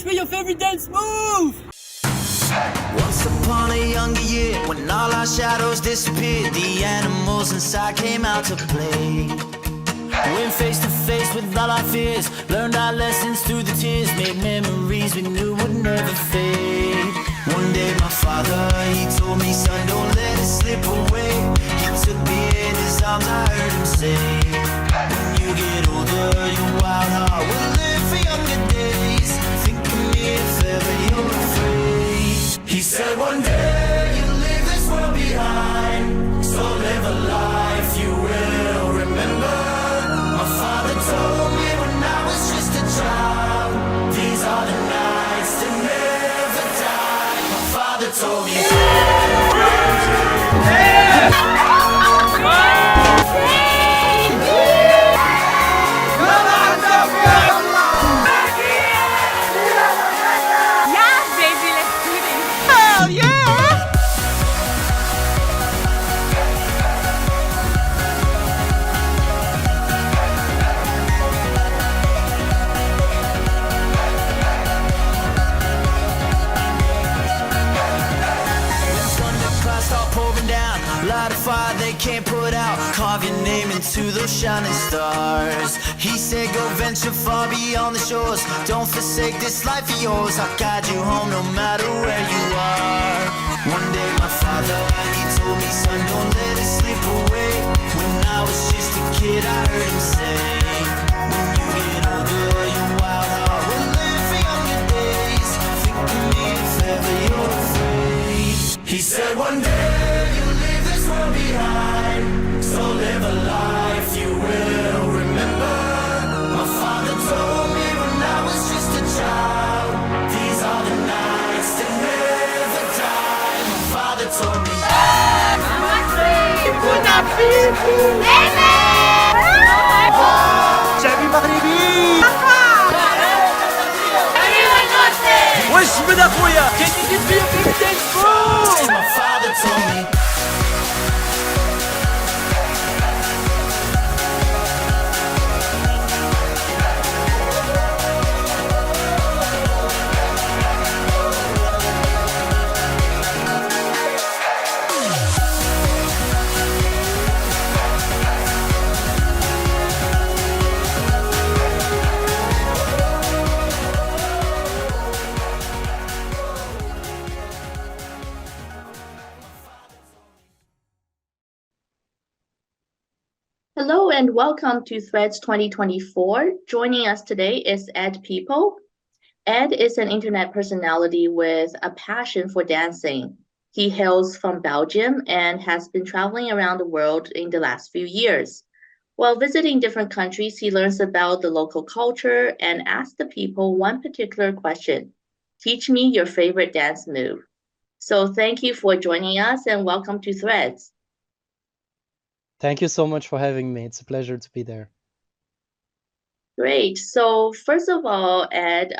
Teach me your favorite dance move! Once upon a younger year, when all our shadows disappeared, the animals inside came out to play. Went face to face with all our fears, learned our lessons through the tears, made memories we knew would never fade. One day my father, he told me, son, don't let it slip away. He took me in his arms, I heard him say, when you get older, your wild heart will live for younger days. Think of me if ever you're afraid. He said one day you'll leave this world behind, so live a life you will remember. My father told me when I was just a child, these are the nights that never die. My father told me. Yeah, baby, let's do this. Hell yeah! Clouds start pouring down, light a fire they can't put out, carve your name into those shining stars. He said go venture far beyond the shores, don't forsake this life of yours, I'll guide you home no matter where you are. One day my father, he told me, son, don't let it slip away. When I was just a kid I heard him say, when you get older your wild heart will live for younger days. Think of me if ever you're afraid. He said one day you'll leave this world behind, so live a life you will remember. My father told me when I was just a child, these are the nights that never die. My father told me. شعبي مغربي وش من اخويا Can you give me your favorite dance move? My father told me. Hello and welcome to Threads 2024. Joining us today is Ed People. Ed is an internet personality with a passion for dancing. He hails from Belgium and has been traveling around the world in the last few years. While visiting different countries, he learns about the local culture and asks the people one particular question: teach me your favorite dance move. So thank you for joining us and welcome to Threads. Thank you so much for having me. It's a pleasure to be there. Great. So first of all, Ed,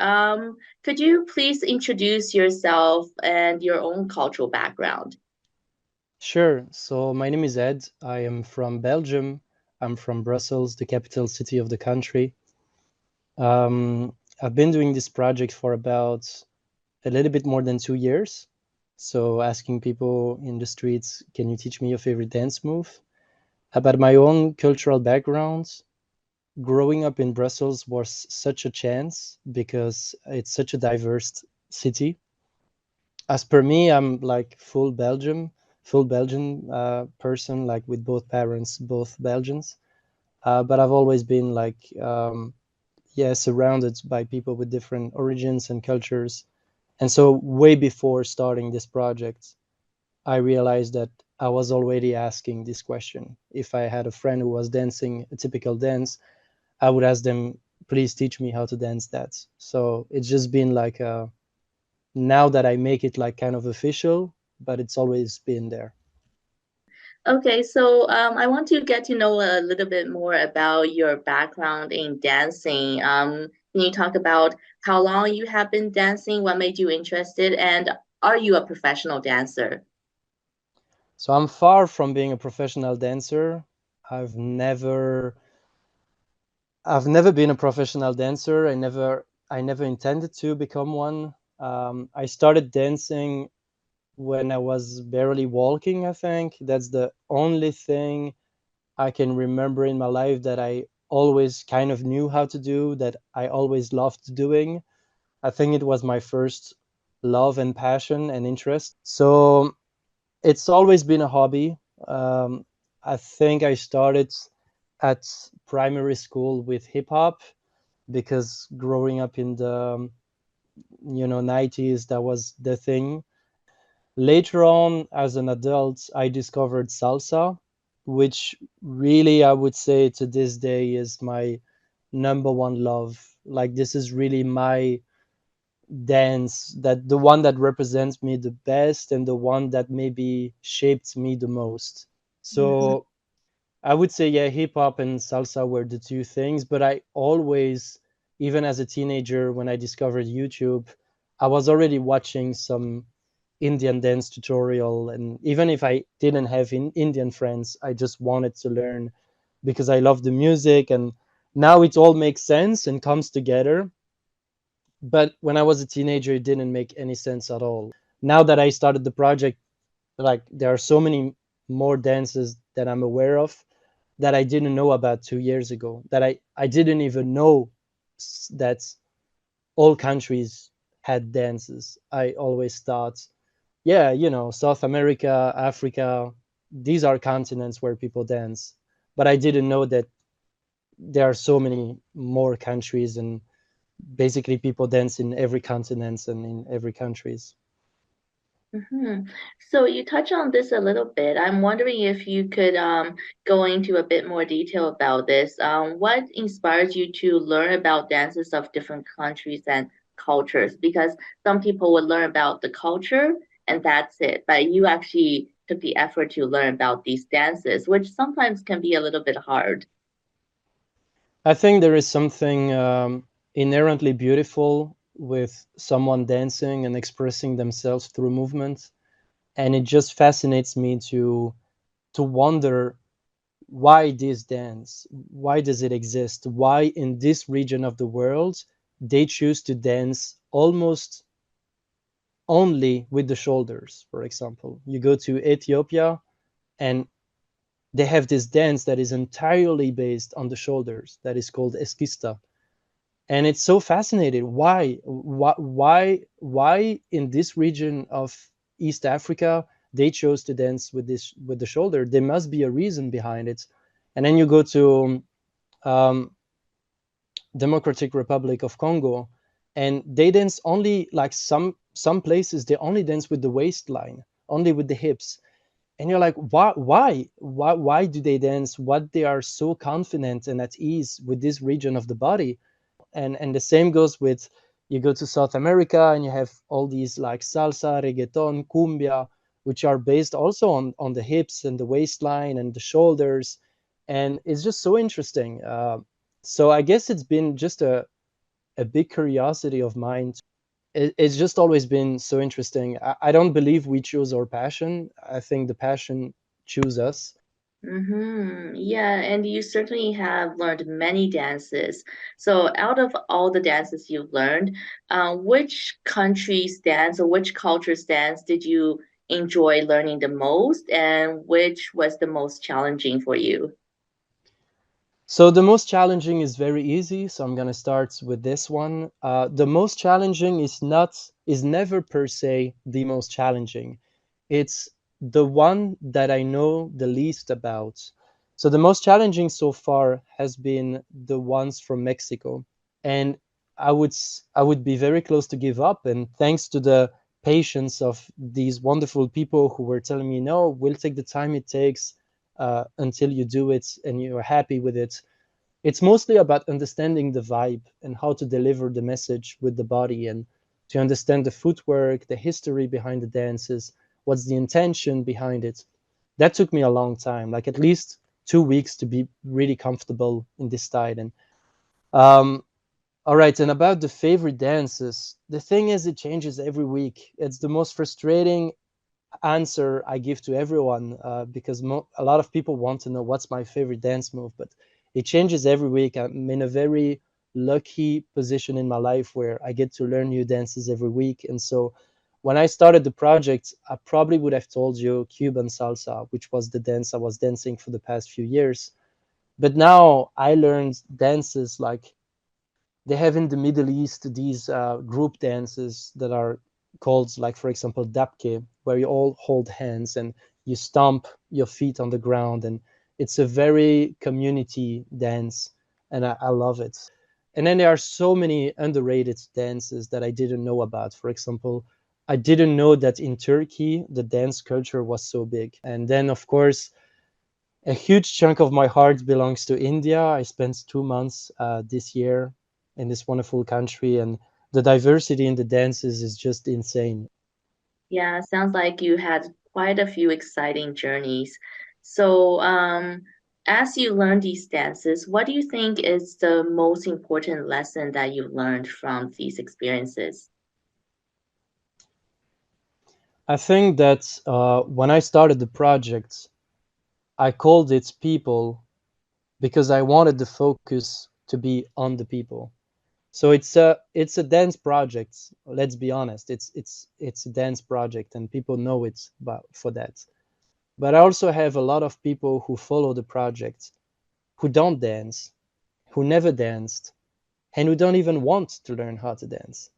could you please introduce yourself and your own cultural background? Sure. So my name is Ed. I am from Belgium. I'm from Brussels, the capital city of the country. I've been doing this project for about a little bit more than 2 years. So asking people in the streets, can you teach me your favorite dance move? About my own cultural background, growing up in Brussels was such a chance because it's such a diverse city. As per me, I'm like full Belgian person, like with both parents, both Belgians. But I've always been like, surrounded by people with different origins and cultures. And so way before starting this project, I realized that I was already asking this question. If I had a friend who was dancing a typical dance, I would ask them, please teach me how to dance that. So it's just been like, now that I make it like kind of official, but it's always been there. Okay, so I want to get to know a little bit more about your background in dancing. Can you talk about how long you have been dancing, what made you interested, and are you a professional dancer? So I'm far from being a professional dancer. I've never been a professional dancer. I I never intended to become one. I started dancing when I was barely walking, I think. That's the only thing I can remember in my life that I always kind of knew how to do, that I always loved doing. I think it was my first love and passion and interest. So it's always been a hobby. Um, I think I started at primary school with hip hop because growing up in the 90s, that was the thing. Later on, as an adult, I discovered salsa, which really I would say to this day is my number one love. Like this is really my dance, that the one that represents me the best and the one that maybe shaped me the most. So I would say, yeah, hip hop and salsa were the two things, but I always, even as a teenager, when I discovered YouTube, I was already watching some Indian dance tutorial. And even if I didn't have Indian friends, I just wanted to learn because I love the music. And now it all makes sense and comes together. But when I was a teenager, it didn't make any sense at all. Now that I started the project, like there are so many more dances that I'm aware of that I didn't know about 2 years ago, that I didn't even know that all countries had dances. I always thought, yeah, South America, Africa, these are continents where people dance. But I didn't know that there are so many more countries, and basically people dance in every continent and in every countries. So you touch on this a little bit. I'm wondering if you could go into a bit more detail about this. What inspires you to learn about dances of different countries and cultures? Because some people would learn about the culture and that's it, but you actually took the effort to learn about these dances, which sometimes can be a little bit hard. I think there is something inherently beautiful with someone dancing and expressing themselves through movement, and it just fascinates me to wonder why this dance, why does it exist, why in this region of the world they choose to dance almost only with the shoulders. For example, you go to Ethiopia and they have this dance that is entirely based on the shoulders that is called eskista. And it's so fascinating. Why in this region of East Africa they chose to dance with the shoulder? There must be a reason behind it. And then you go to um, Democratic Republic of Congo, and they dance only, like some places they only dance with the waistline, only with the hips. And you're like, why do they dance? What they are so confident and at ease with this region of the body? And the same goes with, you go to South America and you have all these like salsa, reggaeton, cumbia, which are based also on the hips and the waistline and the shoulders. And it's just so interesting. So I guess it's been just a big curiosity of mine. It's just always been so interesting. I don't believe we choose our passion. I think the passion choose us. Yeah, and you certainly have learned many dances. So, out of all the dances you've learned, which country's dance or which culture's dance did you enjoy learning the most, and which was the most challenging for you? So the most challenging is very easy. So I'm gonna start with this one. The most challenging is never per se the most challenging. It's the one that I know the least about. So the most challenging so far has been the ones from Mexico, and I would be very close to give up. And thanks to the patience of these wonderful people who were telling me, no, we'll take the time it takes until you do it and you're happy with it. It's mostly about understanding the vibe and how to deliver the message with the body, and to understand the footwork, the history behind the dances, what's the intention behind it. That took me a long time, like at least 2 weeks to be really comfortable in this style. And um, all right, and about the favorite dances, the thing is, it changes every week. It's the most frustrating answer I give to everyone because a lot of people want to know what's my favorite dance move, but it changes every week. I'm in a very lucky position in my life where I get to learn new dances every week. And so when I started the project, I probably would have told you Cuban salsa, which was the dance I was dancing for the past few years. But now I learned dances like they have in the Middle East these group dances that are called, like, for example, dabke, where you all hold hands and you stomp your feet on the ground. And it's a very community dance, and I love it. And then there are so many underrated dances that I didn't know about. For example, I didn't know that in Turkey, the dance culture was so big. And then, of course, a huge chunk of my heart belongs to India. I spent 2 months this year in this wonderful country, and the diversity in the dances is just insane. Yeah, sounds like you had quite a few exciting journeys. So, as you learn these dances, what do you think is the most important lesson that you learned from these experiences? I think that when I started the project, I called it People because I wanted the focus to be on the people. So it's a dance project. Let's be honest. It's a dance project, and people know it for that. But I also have a lot of people who follow the project who don't dance, who never danced, and who don't even want to learn how to dance.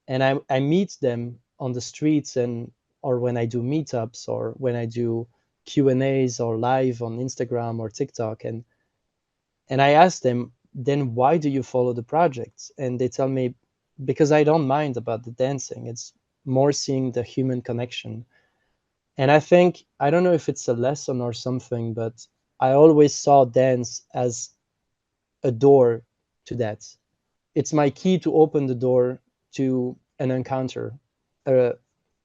And I meet them on the streets, and or when I do meetups, or when I do Q&As or live on Instagram or TikTok, and I ask them, then why do you follow the project? And they tell me, because I don't mind about the dancing. It's more seeing the human connection. And I think, I don't know if it's a lesson or something, but I always saw dance as a door to that. It's my key to open the door to an encounter, a,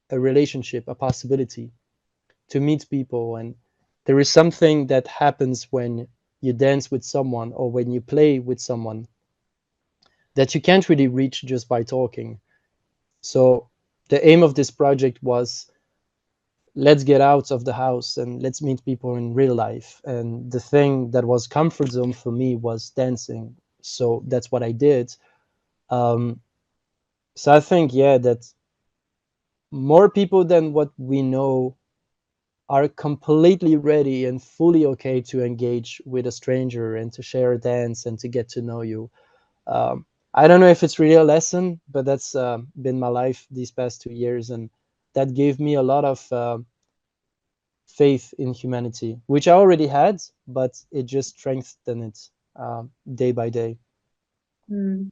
a relationship, a possibility to meet people. And there is something that happens when you dance with someone or when you play with someone that you can't really reach just by talking. So the aim of this project was, let's get out of the house and let's meet people in real life. And the thing that was comfort zone for me was dancing. So that's what I did. Um, so I think, yeah, that more people than what we know are completely ready and fully okay to engage with a stranger and to share a dance and to get to know you. I don't know if it's really a lesson, but that's been my life these past 2 years, and that gave me a lot of faith in humanity, which I already had, but it just strengthened it day by day. Hmm.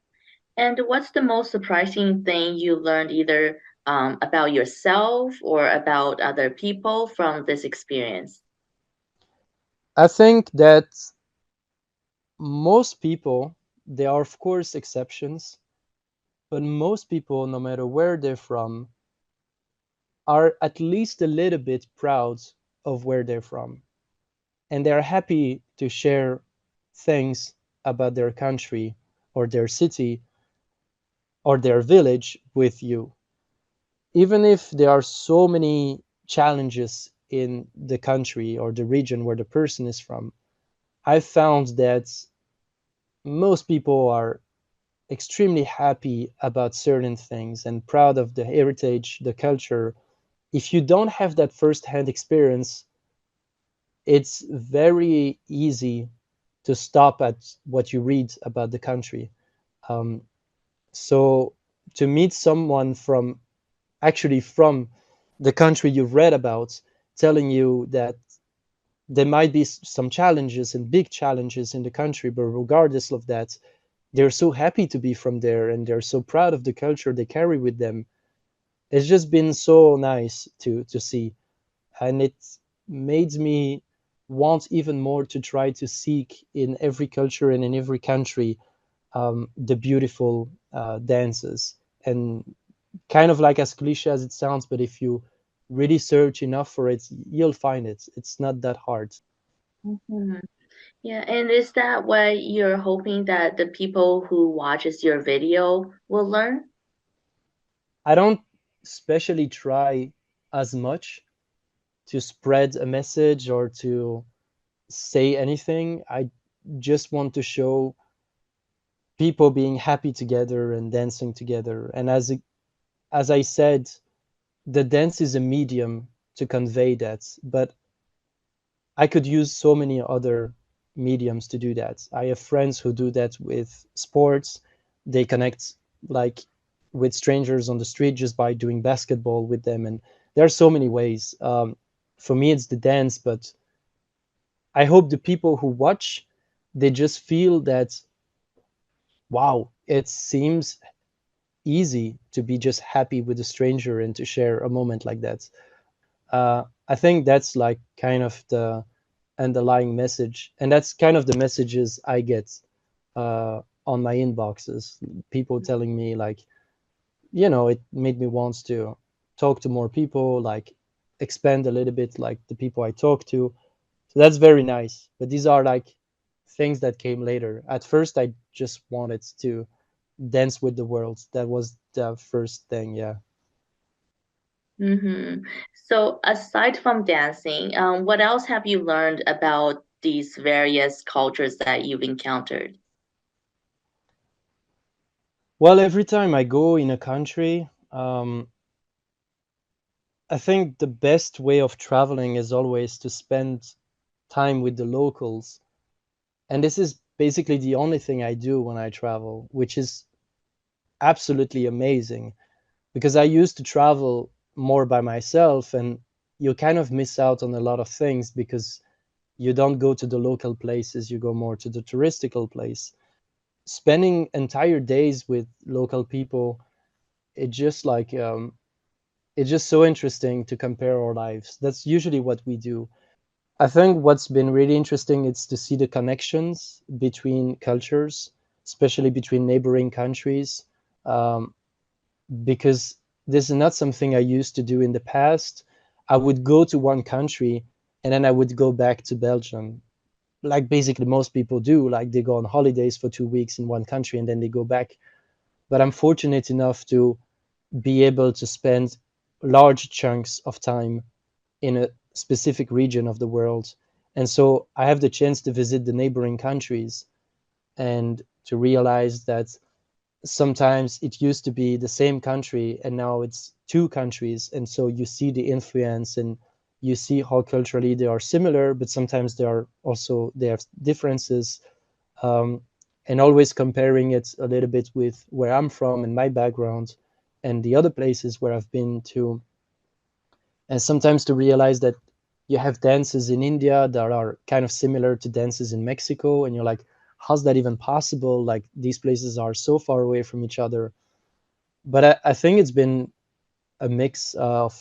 And what's the most surprising thing you learned either about yourself or about other people from this experience? I think that most people, there are of course exceptions, but most people, no matter where they're from, are at least a little bit proud of where they're from. And they're happy to share things about their country or their city or their village with you. Even if there are so many challenges in the country or the region where the person is from, I found that most people are extremely happy about certain things and proud of the heritage, the culture. If you don't have that first-hand experience, it's very easy to stop at what you read about the country. Um, so to meet someone from actually from the country you've read about, telling you that there might be some challenges and big challenges in the country, but regardless of that, they're so happy to be from there and they're so proud of the culture they carry with them. It's just been so nice to see, and it made me want even more to try to seek in every culture and in every country the beautiful dances. And kind of like as cliche as it sounds, but if you really search enough for it, you'll find it. It's not that hard. Mhm. Yeah, and is that what you're hoping that the people who watches your video will learn? I don't especially try as much to spread a message or to say anything. I just want to show people being happy together and dancing together. And as I said, the dance is a medium to convey that, but I could use so many other mediums to do that. I have friends who do that with sports. They connect like with strangers on the street just by doing basketball with them, and there are so many ways. For me, it's the dance, but I hope the people who watch, they just feel that, wow, it seems easy to be just happy with a stranger and to share a moment like that. I think that's like kind of the underlying message, and that's kind of the messages I get on my inboxes. People telling me like, it made me want to talk to more people, like expand a little bit, like the people I talk to. So that's very nice. But these are like things that came later. At first, I just wanted to dance with the world. That was the first thing. Yeah. Mm-hmm. So aside from dancing, what else have you learned about these various cultures that you've encountered? Well, every time I go in a country, I think the best way of traveling is always to spend time with the locals. And this is basically the only thing I do when I travel, which is absolutely amazing because I used to travel more by myself, and you kind of miss out on a lot of things because you don't go to the local places, you go more to the touristical place. Spending entire days with local people, it just like it's just so interesting to compare our lives. That's usually what we do. I think what's been really interesting is to see the connections between cultures, especially between neighboring countries, um, because this is not something I used to do in the past. I would go to one country and then I would go back to Belgium, like basically most people do. Like they go on holidays for 2 weeks in one country and then they go back. But I'm fortunate enough to be able to spend large chunks of time in a specific region of the world. And so I have the chance to visit the neighboring countries and to realize that sometimes it used to be the same country and now it's two countries. And so you see the influence and you see how culturally they are similar, but sometimes they have differences. Um, and always comparing it a little bit with where I'm from and my background and the other places where I've been to, and sometimes to realize that you have dances in India that are kind of similar to dances in Mexico, and you're like, how's that even possible? Like these places are so far away from each other. But I think it's been a mix of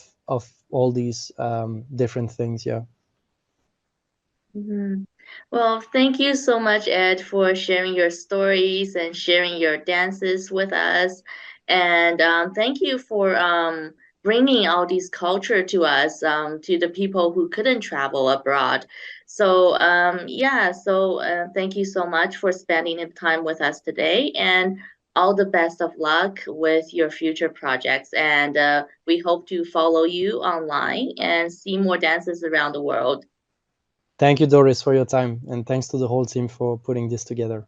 all these different things. Yeah. Mhm. Well, thank you so much, Ed, for sharing your stories and sharing your dances with us. And thank you for bringing all these culture to us, to the people who couldn't travel abroad. So, yeah, so thank you so much for spending the time with us today. And all the best of luck with your future projects. And we hope to follow you online and see more dances around the world. Thank you, Doris, for your time, and thanks to the whole team for putting this together.